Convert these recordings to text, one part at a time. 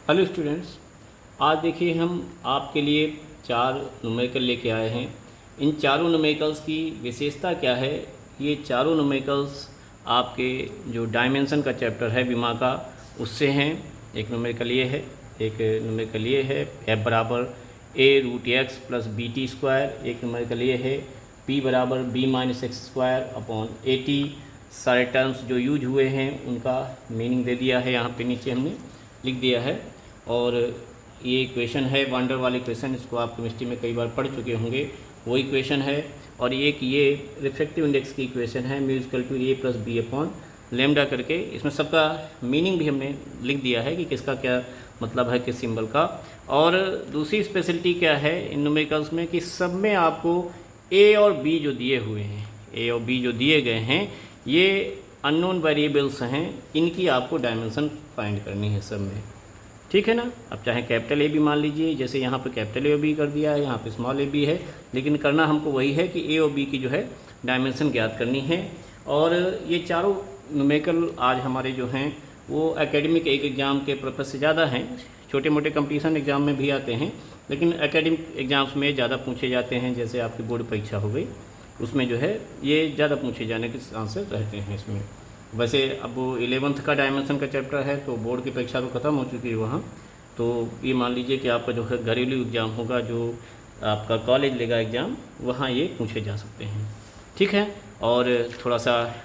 Hello students, आज देखिए हम आपके लिए 4 न्यूमेरिकल लेके आए हैं। इन चारों न्यूमेरिकल्स की विशेषता क्या है? ये चारों न्यूमेरिकल्स आपके जो डायमेंशन का चैप्टर है बीमा का, उससे हैं। एक न्यूमेरिकल ये है, एक न्यूमेरिकल ये है f बराबर a√x प्लस bt²। एक न्यूमेरिकल ये है p बराबर b-x² अपॉन at। सारे टर्म्स जो यूज हुए हैं उनका मीनिंग दे दिया है, यहाँ पे नीचे हमने लिख दिया है। और ये इक्वेशन है, वांडर वाली इक्वेशन, इसको आप केमिस्ट्री में कई बार पढ़ चुके होंगे, वो इक्वेशन है। और एक ये रिफ्रैक्टिव इंडेक्स की इक्वेशन है, mu equal to a plus B upon lambda करके। इसमें सबका मीनिंग भी हमने लिख दिया है कि किसका क्या मतलब है, किस सिंबल का। और दूसरी स्पेशलिटी क्या है इन न्यूमेरिकल्स में कि सब में आपको a और b जो दिए हुए हैं, a और b जो दिए गए हैं, ये अननोन वेरिएबल्स हैं, इनकी आपको डायमेंशन फाइंड करनी है सब में। ठीक है ना। अब चाहे कैपिटल ए भी मान लीजिए, जैसे यहाँ पे कैपिटल ए और बी कर दिया है, यहाँ पे स्मॉल ए बी है, लेकिन करना हमको वही है कि ए और बी की जो है डायमेंशन ज्ञात करनी है। और ये चारों न्यूमेरिकल आज हमारे जो हैं वो एकेडमिक एक एग्ज़ाम के पर्पज़ से ज़्यादा हैं। छोटे मोटे कंपटीशन एग्ज़ाम में भी आते हैं, लेकिन एकेडमिक एग्ज़ाम्स में ज़्यादा पूछे जाते हैं। जैसे आपकी बोर्ड परीक्षा हो गई, उसमें जो है ये ज़्यादा पूछे जाने के चांसेस रहते हैं इसमें। वैसे अब 11th का डायमेंशन का चैप्टर है, तो बोर्ड की परीक्षा तो ख़त्म हो चुकी है वहाँ। तो ये मान लीजिए कि आपका जो है घरेलू एग्ज़ाम होगा, जो आपका कॉलेज लेगा एग्ज़ाम, वहाँ ये पूछे जा सकते हैं। ठीक है। और थोड़ा सा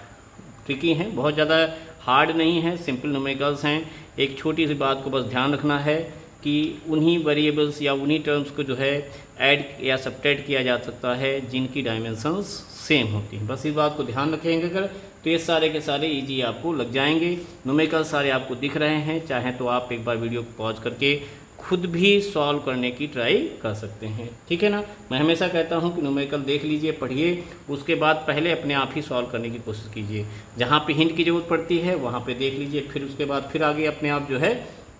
ट्रिकी हैं, बहुत ज़्यादा हार्ड नहीं है, सिंपल न्यूमेरिकल्स हैं। एक छोटी सी बात को बस ध्यान रखना है कि उन्हीं वेरिएबल्स या उन्हीं टर्म्स को जो है ऐड या सब्ट्रैक्ट किया जा सकता है जिनकी डायमेंशंस सेम होती हैं। बस इस बात को ध्यान रखेंगे अगर, तो ये सारे के सारे इजी आपको लग जाएंगे। न्यूमेरिकल सारे आपको दिख रहे हैं, चाहे तो आप एक बार वीडियो को पॉज करके खुद भी सॉल्व करने की ट्राई कर सकते हैं। ठीक है ना। मैं हमेशा कहता हूं कि न्यूमेरिकल देख लीजिए, पढ़िए, उसके बाद पहले अपने आप ही सॉल्व करने की कोशिश कीजिए। जहां पे हिंट की ज़रूरत पड़ती है वहां पे देख लीजिए, फिर उसके बाद फिर आगे अपने आप जो है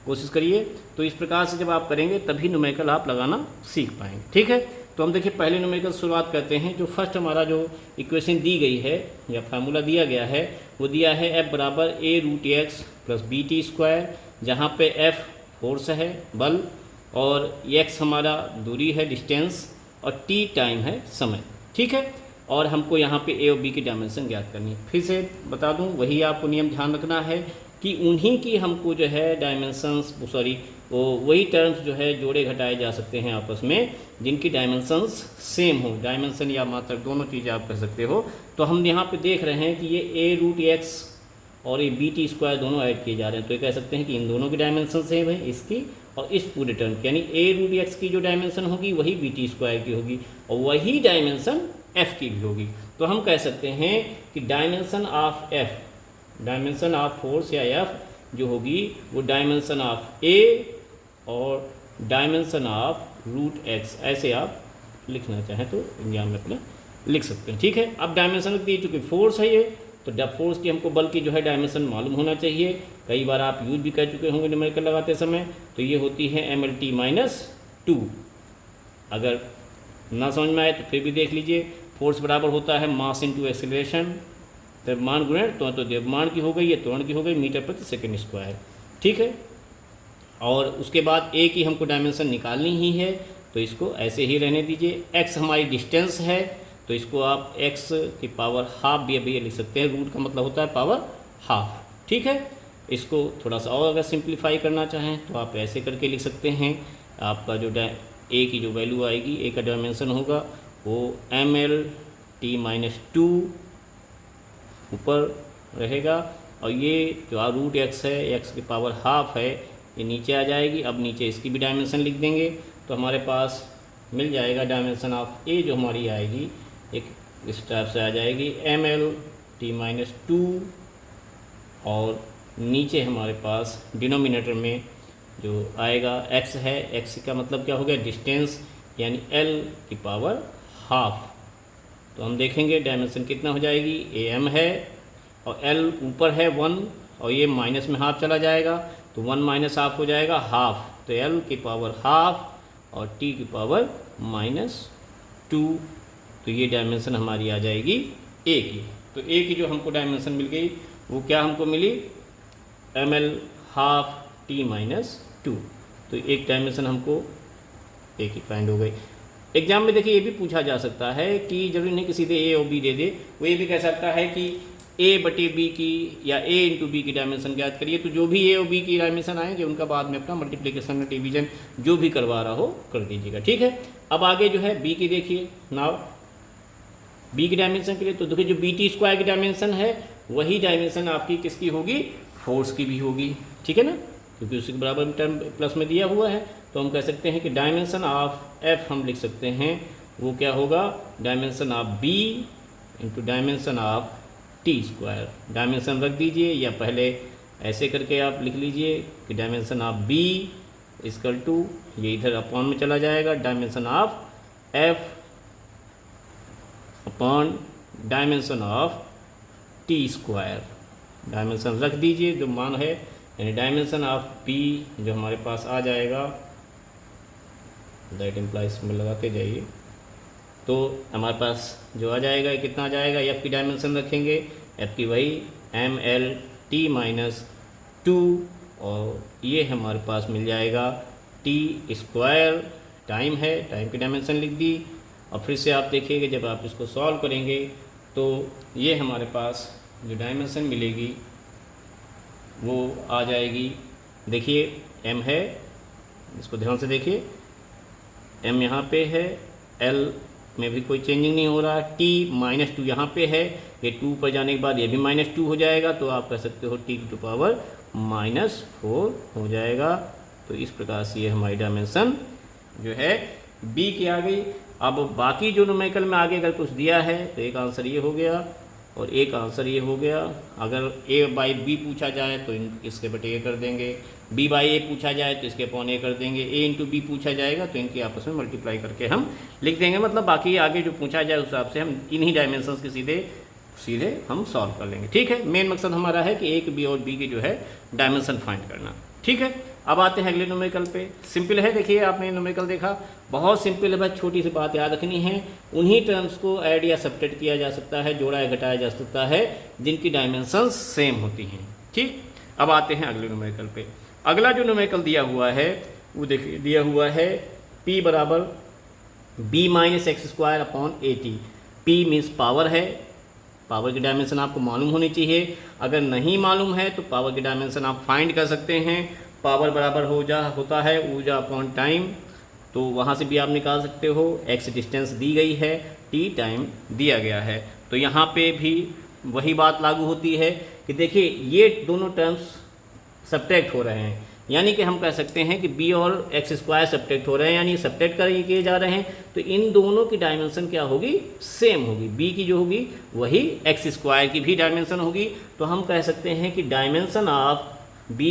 कोशिश करिए। तो इस प्रकार से जब आप करेंगे तभी न्यूमेरिकल आप लगाना सीख पाएंगे। ठीक है। तो हम देखिए पहले न्यूमेरिकल शुरुआत करते हैं। जो फर्स्ट हमारा जो इक्वेशन दी गई है या फार्मूला दिया गया है, वो दिया है f बराबर a√x प्लस bt², जहाँ पे f फोर्स है, बल, और x हमारा दूरी है, डिस्टेंस, और t टाइम है, समय। ठीक है। और हमको यहाँ पे a और b की डायमेंशन ज्ञात करनी है। फिर से बता दूँ, वही आपको नियम ध्यान रखना है कि उन्हीं की हमको जो है डायमेंशंस, वही टर्म्स जो है जोड़े घटाए जा सकते हैं आपस में जिनकी डायमेंशंस सेम हो। डायमेंशन या मात्रक दोनों चीज़ें आप कह सकते हो। तो हम यहाँ पे देख रहे हैं कि ये a√x और ये bt² दोनों ऐड किए जा रहे हैं, तो ये कह सकते हैं कि इन दोनों की डायमेंशन सेम है, इसकी और इस पूरे टर्म की। यानी a√x की जो डायमेंशन होगी वही bt² की होगी, और वही डायमेंशन f की भी होगी। तो हम कह सकते हैं कि dimension of f, dimension of force या f जो होगी वो डायमेंशन ऑफ a और डायमेंशन ऑफ √x, ऐसे आप लिखना चाहें तो एग्जाम में अपना लिख सकते हैं। ठीक है। अब डायमेंशन दी, चूँकि फोर्स है ये, तो जब फोर्स की हमको बल की जो है डायमेंशन मालूम होना चाहिए। कई बार आप यूज भी कर चुके होंगे न्यूमेरिकल लगाते समय। तो ये होती है mlt-2। अगर ना समझ में आए तो फिर भी देख लीजिए। फोर्स बराबर होता है मास इंटू एक्सेलरेशन, द्रव्यमान गुणन तो द्रव्यमान की हो गई, ये त्वरण की हो गई, मीटर प्रति सेकंड स्क्वायर। ठीक है। और उसके बाद a की हमको डायमेंशन निकालनी ही है, तो इसको ऐसे ही रहने दीजिए। x हमारी डिस्टेंस है, तो इसको आप x की पावर हाफ भी अभी लिख सकते हैं। रूट का मतलब होता है पावर हाफ। ठीक है। इसको थोड़ा सा और अगर सिंप्लीफाई करना चाहें तो आप ऐसे करके लिख सकते हैं। आपका जो a की जो वैल्यू आएगी, a का डायमेंशन होगा वो mlt-2 ऊपर रहेगा, और ये जो √x है, x की पावर हाफ है, ये नीचे आ जाएगी। अब नीचे इसकी भी डायमेंशन लिख देंगे, तो हमारे पास मिल जाएगा डायमेंशन ऑफ a जो हमारी आएगी एक इस टाइप से आ जाएगी mlt-2, और नीचे हमारे पास डिनोमिनेटर में जो आएगा x है, x का मतलब क्या हो गया, डिस्टेंस, यानी l की पावर हाफ। तो हम देखेंगे डायमेंशन कितना हो जाएगी, am है और l ऊपर है 1, और ये माइनस में हाफ चला जाएगा, तो 1 माइनस हाफ हो जाएगा हाफ, तो l की पावर हाफ और t की पावर -2। तो ये डायमेंशन हमारी आ जाएगी a की। तो a की जो हमको डायमेंशन मिल गई वो क्या हमको मिली, ml हाफ t 2। तो एक डायमेंशन हमको एक ही फाइंड हो गई। एग्जाम में देखिए ये भी पूछा जा सकता है कि जरूरी नहीं कि सीधे ए और बी दे दे, वो ये भी कह सकता है कि ए बटे बी की या ए इंटू बी की डायमेंशन ज्ञात करिए। तो जो भी ए और बी की डायमेंशन आएंगे उनका बाद में अपना मल्टीप्लिकेशन डिवीजन जो भी करवा रहा हो कर दीजिएगा, ठीक है। अब आगे जो है बी की देखिए, नाउ बी की डायमेंशन के लिए तो देखिए जो बी टी स्क्वायर की डायमेंशन है वही डायमेंशन आपकी किसकी होगी, फोर्स की भी होगी, ठीक है ना, क्योंकि उसी के बराबर टर्म प्लस में दिया हुआ है। तो हम कह सकते हैं कि डायमेंशन ऑफ एफ हम लिख सकते हैं वो क्या होगा, dimension of B into dimension of T square. Dimension रख दीजिए या पहले ऐसे करके आप लिख लीजिए कि dimension of B equal to, ये इधर अपॉन में चला जाएगा, dimension of F upon dimension of T square. Dimension रख दीजिए जो मान है, यानी डायमेंशन ऑफ पी जो हमारे पास आ जाएगा, दैट इम्प्लाइज में लगाते जाइए, तो हमारे पास जो आ जाएगा ये कितना आ जाएगा, एफ की डायमेंशन रखेंगे, एफ की वही एम एल टी माइनस 2 और ये हमारे पास मिल जाएगा टी स्क्वायर। टाइम है, टाइम की डायमेंशन लिख दी। और फिर से आप देखिएगा जब आप इसको सॉल्व करेंगे तो ये हमारे पास जो डायमेंशन मिलेगी वो आ जाएगी, देखिए एम है, इसको ध्यान से देखिए, एम यहाँ पे है, एल में भी कोई चेंजिंग नहीं हो रहा, टी -2 यहाँ पे है, ये 2 पर जाने के बाद ये भी -2 हो जाएगा, तो आप कह सकते हो टी टू पावर -4 हो जाएगा। तो इस प्रकार से ये हमारी डायमेंशन जो है बी की आ गई। अब बाकी जो न्यूमेरिकल में आगे अगर कुछ दिया है तो एक आंसर ये हो गया और एक आंसर ये हो गया। अगर ए बाई बी पूछा जाए तो इसके बटे ए कर देंगे, बी बाई ए पूछा जाए तो इसके अपॉन ए कर देंगे, ए इंटू बी पूछा जाएगा तो इनकी आपस में मल्टीप्लाई करके हम लिख देंगे। मतलब बाकी आगे जो पूछा जाए उस हिसाब से हम इन्हीं डायमेंशंस के सीधे हम सॉल्व कर लेंगे, ठीक है। मेन मकसद हमारा है कि ए की बी और बी की जो है डायमेंशन फाइंड करना, ठीक है। अब आते हैं अगले न्यूमेरिकल पे। सिंपल है, देखिए आपने न्यूमेरिकल देखा, बहुत सिंपल है, बस छोटी सी बात याद रखनी है। उन्हीं टर्म्स को ऐड या सब्ट्रैक्ट किया जा सकता है, जोड़ा या घटाया जा सकता है जिनकी डायमेंशंस सेम होती हैं, ठीक। अब आते हैं अगले न्यूमेरिकल पे। अगला जो न्यूमेरिकल दिया हुआ है वो देखिए दिया हुआ है p बराबर b minus x square upon A T. P means power है, पावर की डायमेंशन आपको मालूम होनी चाहिए। अगर नहीं मालूम है तो पावर की डायमेंशन आप फाइंड कर सकते हैं। पावर बराबर होता है ऊर्जा अपॉन टाइम, तो वहाँ से भी आप निकाल सकते हो। एक्स डिस्टेंस दी गई है, टी टाइम दिया गया है, तो यहाँ पे भी वही बात लागू होती है कि देखिए ये दोनों टर्म्स सब्ट्रैक्ट हो रहे हैं, यानी कि हम कह सकते हैं कि b और एक्स स्क्वायर सब्ट्रैक्ट हो रहे हैं, यानी सब्ट्रैक्ट किए जा रहे हैं, तो इन दोनों की डायमेंशन क्या होगी, सेम होगी। b की जो होगी वही एक्स स्क्वायर की भी डायमेंशन होगी। तो हम कह सकते हैं कि dimension of b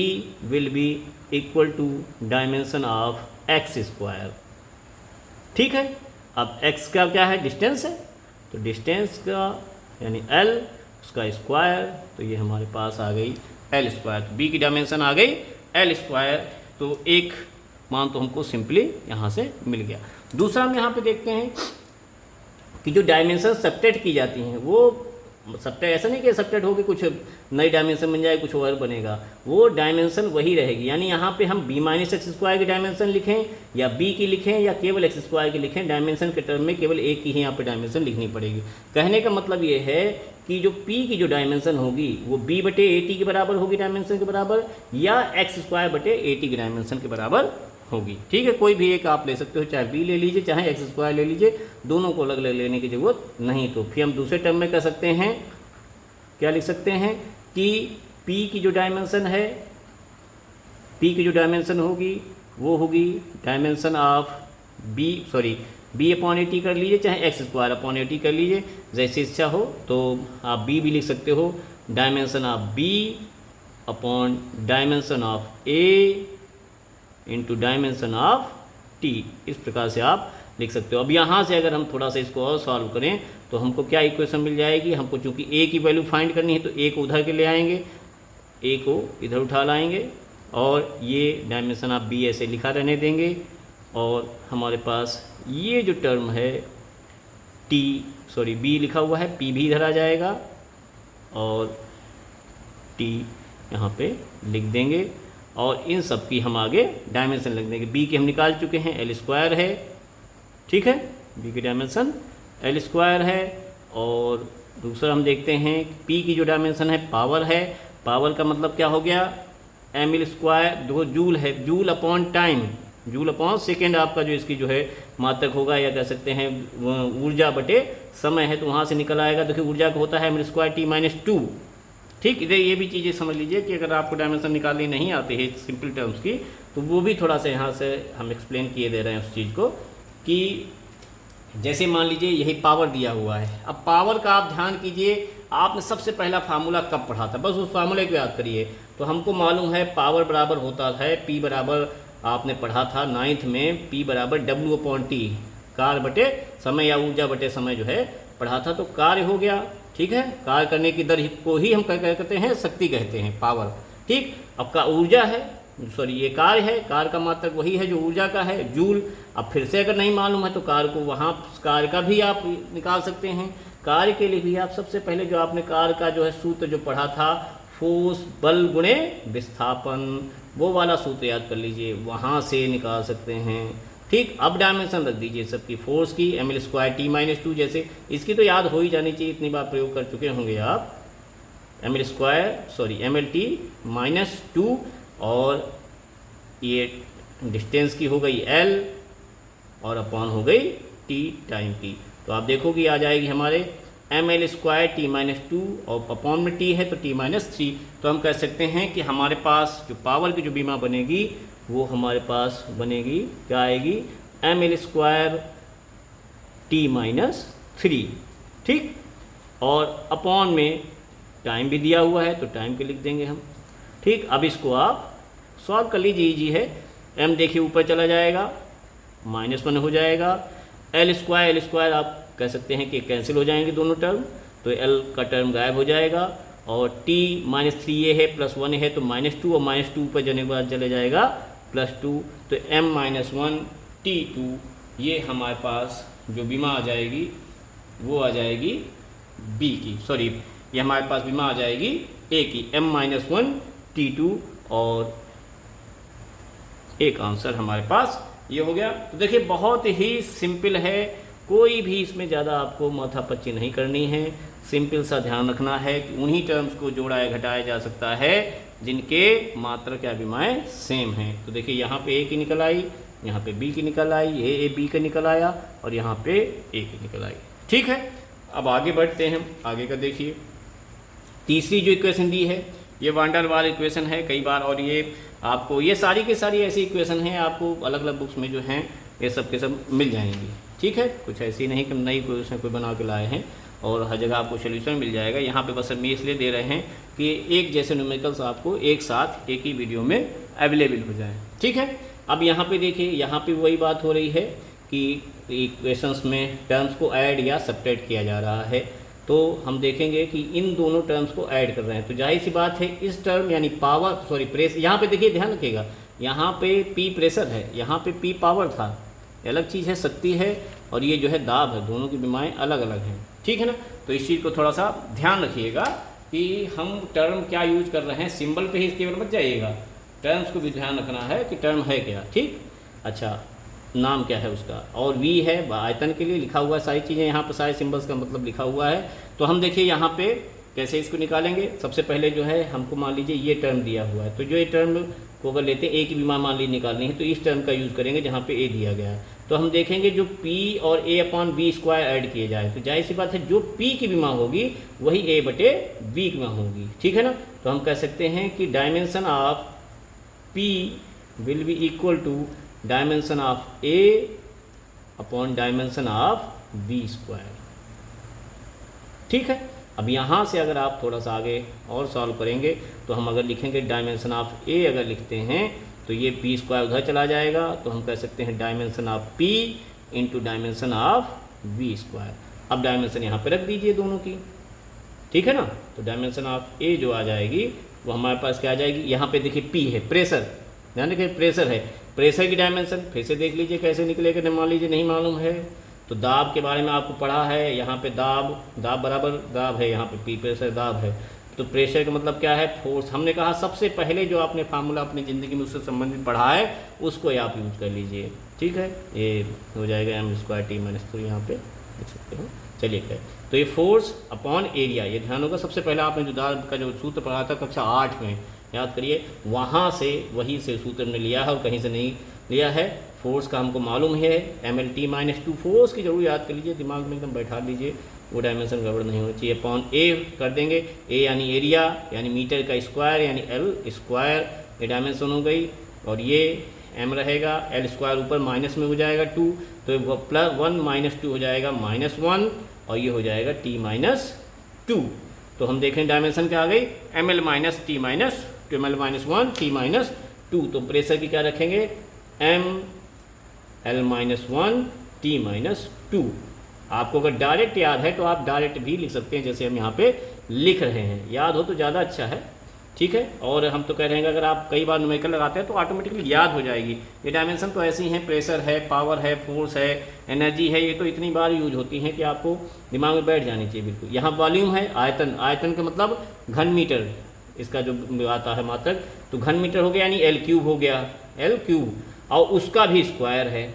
will be equal to dimension of X square, ठीक है। अब x का क्या है, डिस्टेंस है, तो डिस्टेंस का यानी l उसका स्क्वायर, तो ये हमारे पास आ गई एल स्क्वायर। तो b की डायमेंशन आ गई एल स्क्वायर, तो एक मान तो हमको सिंपली यहाँ से मिल गया। दूसरा हम यहाँ पे देखते हैं कि जो डायमेंशन सब्ट्रैक्ट की जाती हैं वो सब्ट्रैक्ट, ऐसा नहीं कि सब्ट्रैक्ट होकर कुछ नई डायमेंशन बन जाए, कुछ और बनेगा, वो डायमेंशन वही रहेगी। यानी यहाँ पे हम b माइनस एक्स स्क्वायर की डायमेंशन लिखें या b की लिखें या केवल एक्स स्क्वायर की लिखें, डायमेंशन के टर्म में केवल एक की ही यहाँ पे डायमेंशन लिखनी पड़ेगी। कहने का मतलब ये है कि जो p की जो डायमेंशन होगी वो b बटे ए टी के बराबर होगी, डायमेंशन के बराबर, या एक्स स्क्वायर बटे ए टी की डायमेंशन के बराबर होगी, ठीक है। कोई भी एक आप ले सकते हो, चाहे b ले लीजिए चाहे एक्स स्क्वायर ले लीजिए, दोनों को अलग अलग लेने की जरूरत नहीं। तो फिर हम दूसरे टर्म में कह सकते हैं, क्या लिख सकते हैं कि p की जो डायमेंशन है, p की जो डायमेंशन होगी वो होगी dimension of b upon A T कर लीजिए चाहे x square upon A T कर लीजिए, जैसी इच्छा हो। तो आप b भी लिख सकते हो dimension of b upon dimension of a into dimension of t, इस प्रकार से आप लिख सकते हो। अब यहाँ से अगर हम थोड़ा सा इसको और सॉल्व करें तो हमको क्या इक्वेशन मिल जाएगी, हमको चूंकि a की वैल्यू फाइंड करनी है तो a को उधर के ले आएंगे, a को इधर उठा लाएंगे और ये डायमेंशन ऑफ b ऐसे लिखा रहने देंगे, और हमारे पास ये जो टर्म है b लिखा हुआ है, p भी इधर आ जाएगा और t यहाँ पे लिख देंगे। और इन सब की हम आगे डायमेंशन लिख देंगे। बी की हम निकाल चुके हैं, एल स्क्वायर है, ठीक है, बी की डायमेंशन एल स्क्वायर है। और दूसरा हम देखते हैं पी की जो डायमेंशन है पावर है, पावर का मतलब क्या हो गया, एम एल स्क्वायर, जो जूल है, joule upon time, joule upon second आपका जो इसकी जो है मात्रक होगा, या कह सकते हैं ऊर्जा बटे समय है, तो वहाँ से निकल आएगा। देखिए ऊर्जा का होता है M L square T minus two, ठीक। इधर ये भी चीज़ें समझ लीजिए कि अगर आपको डायमेंशन निकालनी नहीं आती है सिंपल टर्म्स की, तो वो भी थोड़ा सा यहाँ से हम एक्सप्लेन किए दे रहे हैं उस चीज़ को, कि जैसे मान लीजिए यही पावर दिया हुआ है। अब पावर का आप ध्यान कीजिए, आपने सबसे पहला फार्मूला कब पढ़ा था, बस उस फार्मूले को याद करिए। तो हमको मालूम है पावर बराबर होता है पी बराबर, आपने पढ़ा था 9th में, पी बराबर डब्ल्यू अपॉन टी, कार्य बटे समय या ऊर्जा बटे समय जो है पढ़ा था। तो कार्य हो गया, ठीक है, कार्य करने की दर को ही हम क्या कहते हैं, शक्ति कहते हैं, पावर, ठीक। अब का ऊर्जा है, सॉरी ये कार्य है, कार्य का मात्रक वही है जो ऊर्जा का है, जूल। अब फिर से अगर नहीं मालूम है तो कार्य को वहाँ कार्य का भी आप निकाल सकते हैं। कार्य के लिए भी आप सबसे पहले जो आपने कार्य का जो है सूत्र जो पढ़ा था, फोर्स बल गुणे विस्थापन, वो वाला सूत्र याद कर लीजिए, वहाँ से निकाल सकते हैं, ठीक। अब डायमेंशन रख दीजिए सबकी, फोर्स की M L square T minus two, जैसे इसकी तो याद हो ही जानी चाहिए, इतनी बार प्रयोग कर चुके होंगे आप, M L square sorry M L T minus two, और ये डिस्टेंस की हो गई एल, और अपॉन हो गई टी टाइम की। तो आप देखोगे आ जाएगी हमारे M L square T minus two, और अपॉन में टी है तो टी माइनस थ्री। तो हम कह सकते हैं कि हमारे पास जो पावर की जो बीमा बनेगी वो हमारे पास बनेगी, क्या आएगी, M L square T minus three, ठीक। और अपॉन में टाइम भी दिया हुआ है तो टाइम पे लिख देंगे हम, ठीक। अब इसको आप सॉल्व कर लीजिए, इजी है। एम देखिए ऊपर चला जाएगा, -1 हो जाएगा, एल स्क्वायर आप कह सकते हैं कि कैंसिल हो जाएंगे दोनों टर्म, तो एल का टर्म गायब हो जाएगा, और टी -3 ये है, +1 है तो -2, और -2 पर जाने के बाद चले जाएगा +2, तो m-1 T2, ये हमारे पास जो बीमा आ जाएगी वो आ जाएगी बी की, सॉरी ये हमारे पास बीमा आ जाएगी ए की, m-1 T2, और एक आंसर हमारे पास ये हो गया। तो देखिए बहुत ही सिंपल है, कोई भी इसमें ज़्यादा आपको माथापच्ची नहीं करनी है, सिंपल सा ध्यान रखना है कि उन्हीं टर्म्स को जोड़ा या घटाया जा सकता है जिनके मात्रक या विमाएँ सेम हैं। तो देखिए यहाँ पे ए की निकल आई, यहाँ पे बी की निकल आई, ये ए बी का निकल आया, और यहाँ पे ए की निकल आई, ठीक है। अब आगे बढ़ते हैं, आगे का देखिए, तीसरी जो इक्वेशन दी है ये वान डेर वाल इक्वेशन है कई बार, और ये आपको ये सारी की सारी ऐसी इक्वेशन हैं, आपको अलग अलग बुक्स में जो हैं ये सब के सब मिल जाएंगी, ठीक है। कुछ ऐसी नहीं कि नई इक्वेशन कोई बना के लाए हैं, और हर जगह आपको सोल्यूशन मिल जाएगा। यहाँ पे बस हम इसलिए दे रहे हैं कि एक जैसे न्यूमेरिकल्स आपको एक साथ एक ही वीडियो में अवेलेबल हो जाए, ठीक है। अब यहाँ पे देखिए, यहाँ पे वही बात हो रही है कि इक्वेशंस में टर्म्स को ऐड या सब्ट्रैक्ट किया जा रहा है, तो हम देखेंगे कि इन दोनों टर्म्स को ऐड कर रहे हैं, तो जाहिर सी बात है इस टर्म यानी पावर सॉरी प्रेस, यहाँ पे देखिए ध्यान रखिएगा, यहाँ पे P प्रेशर है, यहाँ पे P पावर था, अलग चीज़ है, शक्ति है, और ये जो है दाब है, दोनों की बीमाएँ अलग अलग हैं, ठीक है ना। तो इस चीज़ को थोड़ा सा ध्यान रखिएगा कि हम टर्म क्या यूज कर रहे हैं, सिंबल पे ही केवल मत जाइएगा, टर्म्स को भी ध्यान रखना है कि टर्म है क्या, ठीक। अच्छा नाम क्या है उसका, और V है आयतन के लिए लिखा हुआ है, सारी चीज़ें यहाँ पर सारे सिंबल्स का मतलब लिखा हुआ है। तो हम देखिए यहाँ पे कैसे इसको निकालेंगे। सबसे पहले जो है हमको मान लीजिए ये टर्म दिया हुआ है, तो जो ये टर्म को अगर लेते हैं ए की बीमा मान लीजिए निकालनी है, तो इस टर्म का यूज़ करेंगे जहाँ पे ए दिया गया है। तो हम देखेंगे जो P और A upon B square add किए जाए, तो जाहिर सी बात है जो P की बीमा होगी वही A बटे B की बीमा होगी, ठीक है ना। तो हम कह सकते हैं कि dimension of P will be equal to dimension of A upon dimension of B square, ठीक है। अब यहाँ से अगर आप थोड़ा सा आगे और सॉल्व करेंगे तो हम अगर लिखेंगे डायमेंशन ऑफ A अगर लिखते हैं तो ये P स्क्वायर उधर चला जाएगा, तो हम कह सकते हैं dimension of P into dimension of V square. अब डायमेंशन यहाँ पे रख दीजिए दोनों की, ठीक है ना। तो डायमेंशन ऑफ A जो आ जाएगी वो हमारे पास क्या आ जाएगी, यहाँ पे देखिए P है प्रेशर, ध्यान रखिए प्रेशर है, प्रेशर की डायमेंशन फिर से देख लीजिए कैसे निकलेगा, मान लीजिए नहीं मालूम है तो दाब के बारे में आपको पढ़ा है, यहाँ पे दाब बराबर दाब है, यहाँ पे P प्रेशर दाब है, तो प्रेशर का मतलब क्या है, फोर्स। हमने कहा सबसे पहले जो आपने फार्मूला अपनी ज़िंदगी में उससे संबंधित पढ़ा है उसको आप यूज कर लीजिए, ठीक है। ये हो जाएगा m²t-3 यहाँ पे देख सकते हो। चलिए खैर, तो ये फोर्स अपॉन एरिया, ये ध्यान होगा। सबसे पहले आपने जो दाल का जो सूत्र पढ़ा था कक्षा 8 में, याद करिए, वहाँ से वही से सूत्र ने लिया है और कहीं से नहीं लिया है। फोर्स का हमको मालूम है mLT-2, फोर्स की जरूर याद कर लीजिए, दिमाग में एकदम बैठा लीजिए, वो डायमेंशन गड़बड़ नहीं होनी चाहिए। अपॉन ए कर देंगे, ए यानी एरिया यानी मीटर का स्क्वायर यानी एल स्क्वायर, ये डायमेंशन हो गई। और ये एम रहेगा, एल स्क्वायर ऊपर माइनस में हो जाएगा 2, तो वो +1 - 2 हो जाएगा -1, और ये हो जाएगा t-2। तो हम देखें डायमेंशन क्या आ गई, ml - t - ml-1 t-2। तो प्रेशर की क्या रखेंगे, ml-1 t-2। आपको अगर डायरेक्ट याद है तो आप डायरेक्ट भी लिख सकते हैं, जैसे हम यहाँ पे लिख रहे हैं। याद हो तो ज़्यादा अच्छा है, ठीक है। और हम तो कह रहे हैं कि अगर आप कई बार न्यूमेरिकल लगाते हैं तो ऑटोमेटिकली याद हो जाएगी। ये डायमेंशन तो ऐसी हैं, प्रेशर है, पावर है, फोर्स है, एनर्जी है, ये तो इतनी बार यूज होती हैं कि आपको दिमाग में बैठ जानी चाहिए बिल्कुल। यहाँ वॉल्यूम है, आयतन, आयतन का मतलब घन मीटर, इसका जो आता है मात्रक, तो घन मीटर हो गया यानी L³ हो गया, L³, और उसका भी स्क्वायर है,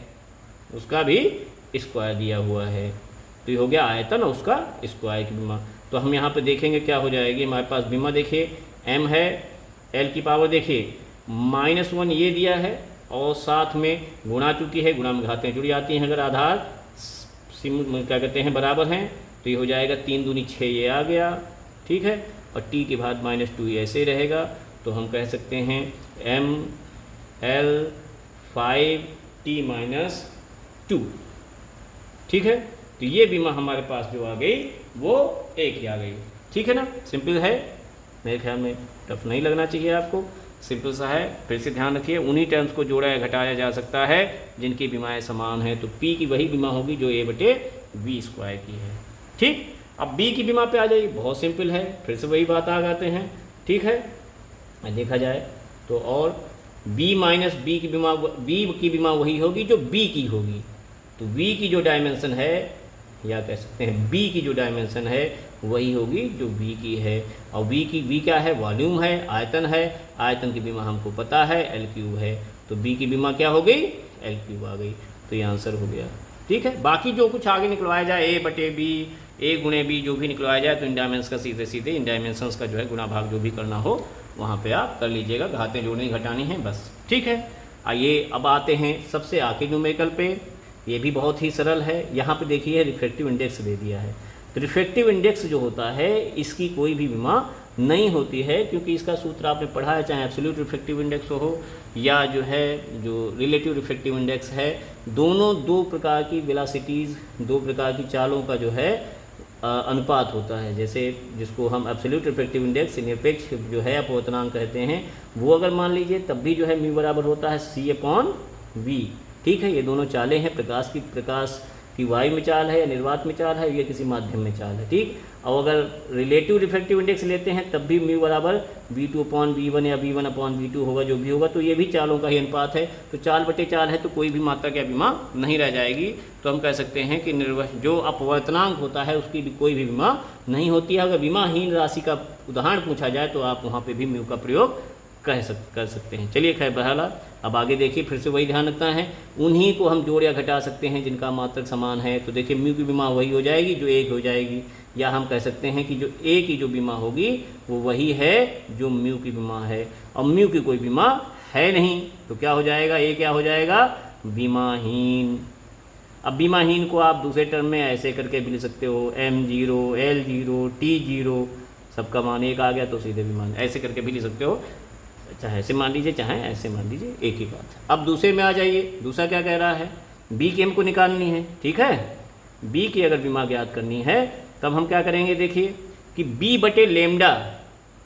उसका भी स्क्वायर दिया हुआ है, तो ये हो गया आयतन और उसका स्क्वायर की बीमा। तो हम यहाँ पे देखेंगे क्या हो जाएगी, हमारे पास बीमा देखिए m है, l की पावर देखिए -1 ये दिया है, और साथ में गुणा चुकी है, गुणा में घातें जुड़ी आती हैं, अगर आधार क्या कहते हैं बराबर हैं, तो ये हो जाएगा 3 दूनी 6 ये आ गया, ठीक है। और t के बाद -2 ऐसे रहेगा, तो हम कह सकते हैं ml5t-2, ठीक है। तो ये बीमा हमारे पास जो आ गई वो एक ही आ गई, ठीक है ना। सिंपल है, मेरे ख्याल में टफ नहीं लगना चाहिए आपको, सिंपल सा है। फिर से ध्यान रखिए, उन्हीं टर्म्स को जोड़ा या घटाया जा सकता है जिनकी बीमाएँ समान हैं। तो P की वही बीमा होगी जो A/V² की है, ठीक। अब B की बीमा पे आ जाइए, बहुत सिंपल है, फिर से वही बात आ जाते हैं, ठीक है। देखा जाए तो और B - B की बीमा, B की बीमा वही होगी जो B की होगी। तो V की जो डायमेंशन है, या कह सकते हैं B की जो डायमेंशन है वही होगी जो V की है। और V क्या है, वॉल्यूम है, आयतन है, आयतन की बीमा हमको पता है L³ है, तो B की बीमा क्या हो गई, L³ आ गई। तो ये आंसर हो गया, ठीक है। बाकी जो कुछ आगे निकलवाया जाए A/B, A×B जो भी निकलवाया जाए, तो इन डायमेंशन का सीधे सीधे इन डायमेंशंस का जो है गुणा भाग जो भी करना हो वहाँ पे आप कर लीजिएगा, घातें जोड़नी घटानी हैं बस, ठीक है। आइए अब आते हैं सबसे आखिरी न्यूमेरिकल पे, ये भी बहुत ही सरल है। यहाँ पे देखिए रिफ्रैक्टिव इंडेक्स दे दिया है। तो रिफ्रैक्टिव इंडेक्स जो होता है इसकी कोई भी बीमा नहीं होती है, क्योंकि इसका सूत्र आपने पढ़ा है, चाहे एब्सोल्यूट रिफ्रैक्टिव इंडेक्स हो या जो है जो रिलेटिव रिफ्रैक्टिव इंडेक्स है, दोनों दो प्रकार की वेलोसिटीज़, दो प्रकार की चालों का जो है अनुपात होता है। जैसे जिसको हम एब्सोल्यूट रिफ्रैक्टिव इंडेक्स निरपेक्ष जो है अपवर्तनांक कहते हैं, वो अगर मान लीजिए तब भी जो है म्यू बराबर होता है C/V, ठीक है। ये दोनों चालें हैं, प्रकाश की वायु में चाल है या निर्वात में चाल है, या किसी माध्यम में चाल है, ठीक। और अगर रिलेटिव रिफ्रैक्टिव इंडेक्स लेते हैं तब भी म्यू बराबर V2/V1 या V1/V2 होगा, जो भी होगा, तो ये भी चालों का ही अनुपात है। तो चाल बटे चाल है, तो कोई भी मात्रा क्या बीमा नहीं रह जाएगी। तो हम कह सकते हैं कि जो अपवर्तनांक होता है उसकी भी कोई भी बीमा नहीं होती है। अगर बीमाहीन राशि का उदाहरण पूछा जाए तो आप वहाँ पर भी म्यू का प्रयोग कर सकते हैं। चलिए खैर बहरहाल अब आगे देखिए, फिर से वही ध्यान रखना है, उन्हीं को हम जोड़ या घटा सकते हैं जिनका मात्रक समान है। तो देखिए म्यू की बीमा वही हो जाएगी जो एक हो जाएगी, या हम कह सकते हैं कि जो ए की जो बीमा होगी वो वही है जो म्यू की बीमा है, और म्यू की कोई बीमा है नहीं, तो क्या हो जाएगा, ए क्या हो जाएगा, बीमाहीन। अब बीमाहीन को आप दूसरे टर्म में ऐसे करके भी लिख सकते हो, M0, L0, T0, सबका मान एक आ गया तो सीधे बीमान ऐसे करके भी लिख सकते हो, चाहे ऐसे मान लीजिए चाहे ऐसे मान लीजिए, एक ही बात है। अब दूसरे में आ जाइए, दूसरा क्या कह रहा है, बी की हमको निकालनी है, ठीक है। बी की अगर बीमा ज्ञात करनी है तब हम क्या करेंगे, देखिए कि B/λ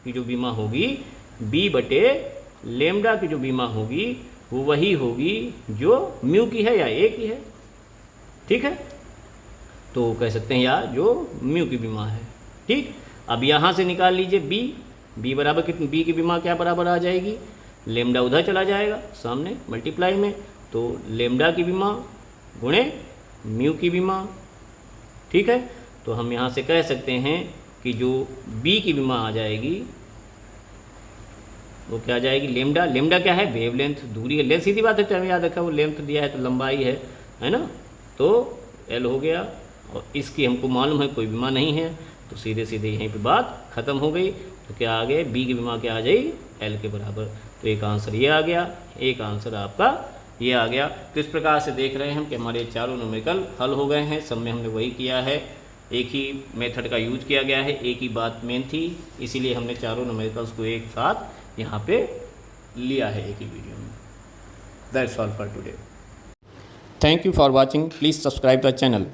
की जो बीमा होगी, B/λ की जो बीमा होगी वो वही होगी जो म्यू की है या ए की है, ठीक है। तो कह सकते हैं या जो म्यू की बीमा है, ठीक। अब यहाँ से निकाल लीजिए बी बराबर कितनी, बी की बीमा क्या बराबर आ जाएगी, लेमडा उधर चला जाएगा सामने मल्टीप्लाई में, तो लेमडा की बीमा गुणे म्यू की बीमा, ठीक है। तो हम यहाँ से कह सकते हैं कि जो बी की विमा आ जाएगी वो क्या आ जाएगी, लेमडा। लेमडा क्या है, वेवलेंथ, दूरी है। ले सीधी बात है, हमें याद रखा वो लेंथ दिया है तो लंबाई है ना। तो एल हो गया, और इसकी हमको मालूम है कोई विमा नहीं है, तो सीधे सीधे यहीं पे बात ख़त्म हो गई। तो क्या आ गए, बी की विमा क्या आ जाएगी, एल के बराबर। तो एक आंसर ये आ गया, एक आंसर आपका ये आ गया। तो इस प्रकार से देख रहे हैं हम कि हमारे चारों न्यूमेरिकल हल हो गए हैं। सब में हमने वही किया है, एक ही मेथड का यूज किया गया है, एक ही बात मेन थी, इसीलिए हमने चारों न्यूमेरिकल्स को एक साथ यहाँ पे लिया है एक ही वीडियो में। That's all for today. Thank you for watching, please subscribe the channel.